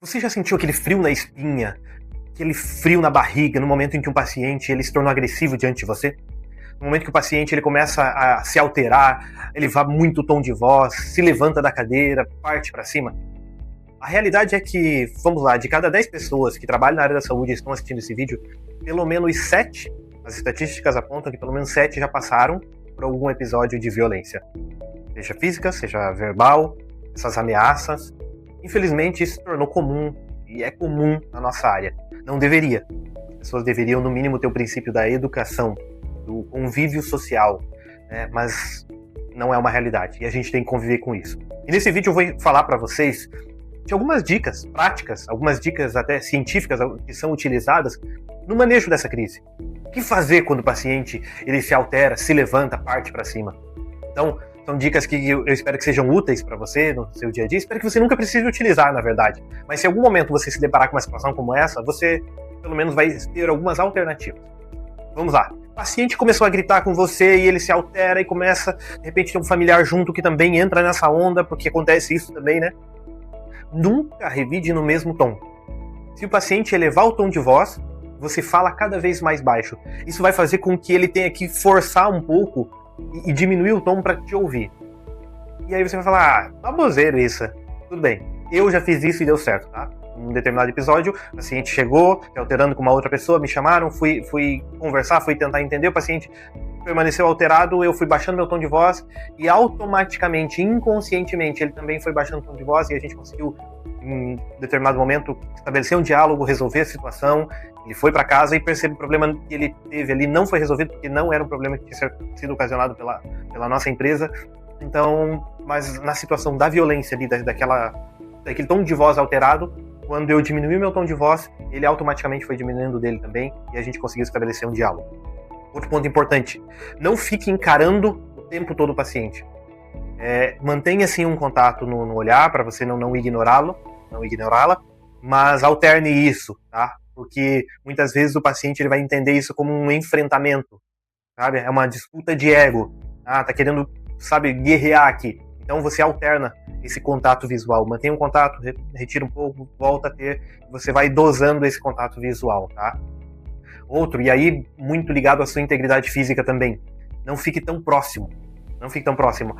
Você já sentiu aquele frio na espinha, aquele frio na barriga, no momento em que um paciente ele se tornou agressivo diante de você? No momento que o paciente ele começa a se alterar, ele vai muito o tom de voz, se levanta da cadeira, parte para cima? A realidade é que, vamos lá, de cada 10 pessoas que trabalham na área da saúde e estão assistindo esse vídeo, pelo menos 7, as estatísticas apontam que pelo menos 7 já passaram por algum episódio de violência. Seja física, seja verbal, essas ameaças. Infelizmente, isso se tornou comum, e é comum na nossa área. Não deveria. As pessoas deveriam, no mínimo, ter o princípio da educação, do convívio social, né? Mas não é uma realidade, e a gente tem que conviver com isso. E nesse vídeo eu vou falar para vocês de algumas dicas práticas, algumas dicas até científicas que são utilizadas no manejo dessa crise. O que fazer quando o paciente ele se altera, se levanta, parte para cima? Então, são dicas que eu espero que sejam úteis para você no seu dia a dia. Espero que você nunca precise utilizar, na verdade. Mas se em algum momento você se deparar com uma situação como essa, você pelo menos vai ter algumas alternativas. Vamos lá. O paciente começou a gritar com você e ele se altera e começa, de repente, ter um familiar junto que também entra nessa onda, porque acontece isso também, né? Nunca revide no mesmo tom. Se o paciente elevar o tom de voz, você fala cada vez mais baixo. Isso vai fazer com que ele tenha que forçar um pouco e diminuir o tom para te ouvir. E aí você vai falar, baboseiro isso. Tudo bem, eu já fiz isso e deu certo, tá? Num determinado episódio, o paciente chegou, se alterando com uma outra pessoa, me chamaram, fui conversar, fui tentar entender, o paciente permaneceu alterado, eu fui baixando meu tom de voz e automaticamente, inconscientemente, ele também foi baixando o tom de voz e a gente conseguiu, em determinado momento, estabelecer um diálogo, resolver a situação. Ele foi para casa e percebe o problema que ele teve ali não foi resolvido, porque não era um problema que tinha sido ocasionado pela nossa empresa. Então, mas na situação da violência ali, daquele tom de voz alterado, quando eu diminui meu tom de voz, ele automaticamente foi diminuindo dele também e a gente conseguiu estabelecer um diálogo. Outro ponto importante, não fique encarando o tempo todo o paciente. Mantenha sim um contato no olhar para você não ignorá-la, mas alterne isso, tá? Porque muitas vezes o paciente ele vai entender isso como um enfrentamento, sabe? É uma disputa de ego, tá querendo, sabe, guerrear aqui. Então você alterna esse contato visual, mantém um contato, retira um pouco, volta a ter, você vai dosando esse contato visual, tá? Outro, e aí muito ligado à sua integridade física também, não fique tão próximo,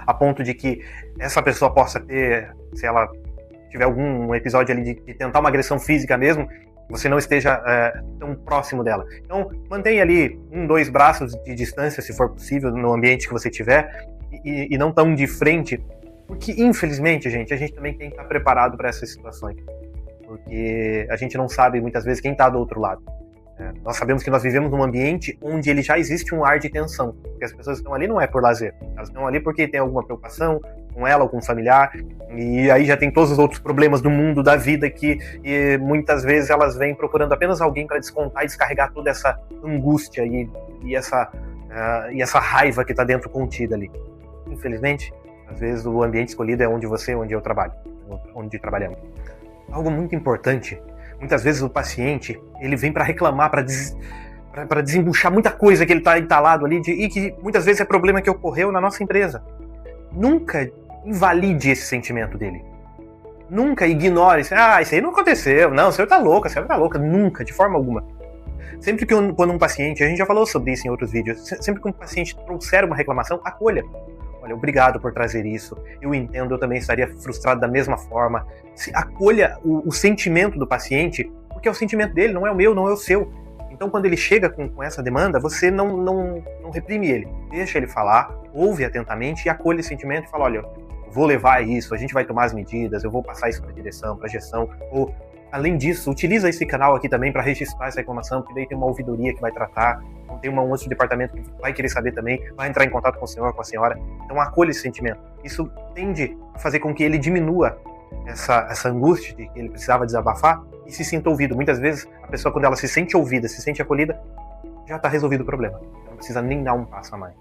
a ponto de que essa pessoa possa ter, se ela tiver algum episódio ali de tentar uma agressão física mesmo, você não esteja tão próximo dela. Então, mantenha ali 2 braços de distância, se for possível, no ambiente que você tiver, e não tão de frente, porque, infelizmente, gente, a gente também tem que estar preparado para essas situações, porque a gente não sabe, muitas vezes, quem está do outro lado. Nós sabemos que nós vivemos num ambiente onde ele já existe um ar de tensão, porque as pessoas estão ali não é por lazer, elas estão ali porque tem alguma preocupação com ela ou com um familiar, e aí já tem todos os outros problemas do mundo, da vida, que muitas vezes elas vêm procurando apenas alguém para descontar e descarregar toda essa angústia e essa raiva que está dentro contida ali. Infelizmente, às vezes o ambiente escolhido é onde eu trabalho, onde trabalhamos. Algo muito importante, muitas vezes o paciente ele vem para reclamar, para desembuchar muita coisa que ele está entalado ali, e que muitas vezes é problema que ocorreu na nossa empresa. Nunca invalide esse sentimento dele. Nunca ignore isso. Isso aí não aconteceu. Não, o senhor tá louca, a senhora tá louca. Nunca, de forma alguma. Sempre que quando um paciente, a gente já falou sobre isso em outros vídeos, sempre que um paciente trouxer uma reclamação, acolha. Olha, obrigado por trazer isso. Eu entendo, eu também estaria frustrado da mesma forma. Acolha o sentimento do paciente, porque é o sentimento dele, não é o meu, não é o seu. Então, quando ele chega com essa demanda, você não reprime ele. Deixa ele falar, ouve atentamente e acolhe esse sentimento e fala, olha, eu vou levar isso, a gente vai tomar as medidas, eu vou passar isso para a direção, para a gestão. Ou, além disso, utiliza esse canal aqui também para registrar essa reclamação, porque daí tem uma ouvidoria que vai tratar, tem um outro departamento que vai querer saber também, vai entrar em contato com o senhor, com a senhora. Então, acolhe esse sentimento. Isso tende a fazer com que ele diminua essa angústia de que ele precisava desabafar e se sinta ouvido. Muitas vezes, a pessoa, quando ela se sente ouvida, se sente acolhida, já está resolvido o problema. Não precisa nem dar um passo a mais.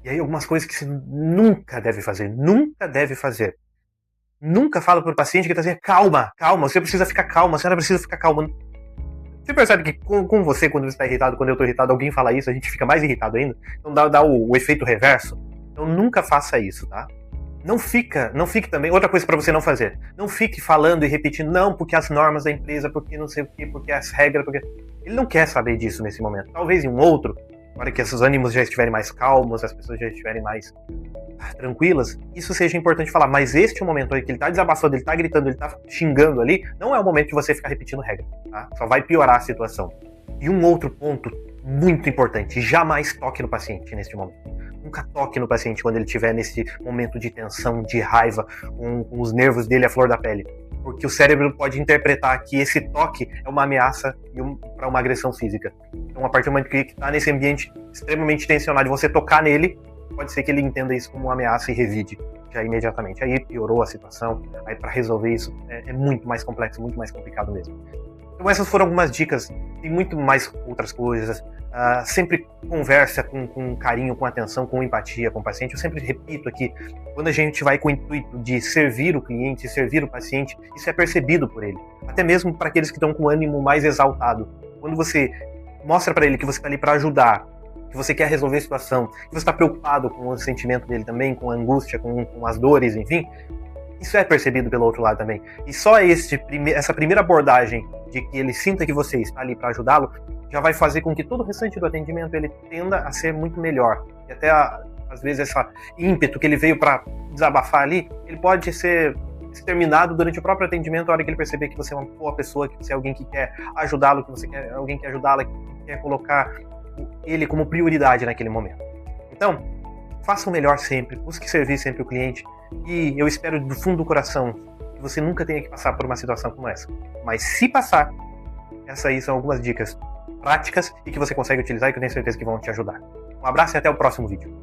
E aí, algumas coisas que você nunca deve fazer. Nunca fala para o paciente que está dizendo, calma, você precisa ficar calma, a senhora precisa ficar calma. Você percebe que com você, quando você está irritado, quando eu estou irritado, alguém fala isso, a gente fica mais irritado ainda? Então dá o efeito reverso. Então nunca faça isso, tá? Não fique também, outra coisa para você não fazer, não fique falando e repetindo, não, porque as normas da empresa, porque não sei o que, porque as regras, porque... Ele não quer saber disso nesse momento. Talvez em um outro, na hora que esses ânimos já estiverem mais calmos, as pessoas já estiverem mais tranquilas, isso seja importante falar, mas este é o momento em que ele tá desabafando, ele tá gritando, ele tá xingando ali, não é o momento de você ficar repetindo regra, tá? Só vai piorar a situação. E um outro ponto muito importante, jamais toque no paciente neste momento. Nunca toque no paciente quando ele estiver nesse momento de tensão, de raiva, com os nervos dele à flor da pele. Porque o cérebro pode interpretar que esse toque é uma ameaça para uma agressão física. Então, a partir do momento que está nesse ambiente extremamente tensionado e você tocar nele, pode ser que ele entenda isso como uma ameaça e revide já imediatamente. Aí piorou a situação, aí para resolver isso é muito mais complexo, muito mais complicado mesmo. Então essas foram algumas dicas, tem muito mais outras coisas. Sempre conversa com carinho, com atenção, com empatia com o paciente. Eu sempre repito aqui, quando a gente vai com o intuito de servir o cliente, servir o paciente, isso é percebido por ele. Até mesmo para aqueles que estão com o ânimo mais exaltado. Quando você mostra para ele que você está ali para ajudar, que você quer resolver a situação, que você está preocupado com o sentimento dele também, com a angústia, com as dores, enfim, isso é percebido pelo outro lado também. E só essa primeira abordagem de que ele sinta que você está ali para ajudá-lo, já vai fazer com que todo o restante do atendimento ele tenda a ser muito melhor. E até, às vezes, esse ímpeto que ele veio para desabafar ali, ele pode ser exterminado durante o próprio atendimento, a hora que ele perceber que você é uma boa pessoa, que você é alguém que quer ajudá-lo, que você quer alguém que quer ajudá-lo, que quer colocar ele como prioridade naquele momento. Então, faça o melhor sempre, busque servir sempre o cliente, e eu espero do fundo do coração que você nunca tenha que passar por uma situação como essa. Mas se passar, essas aí são algumas dicas práticas e que você consegue utilizar e que eu tenho certeza que vão te ajudar. Um abraço e até o próximo vídeo.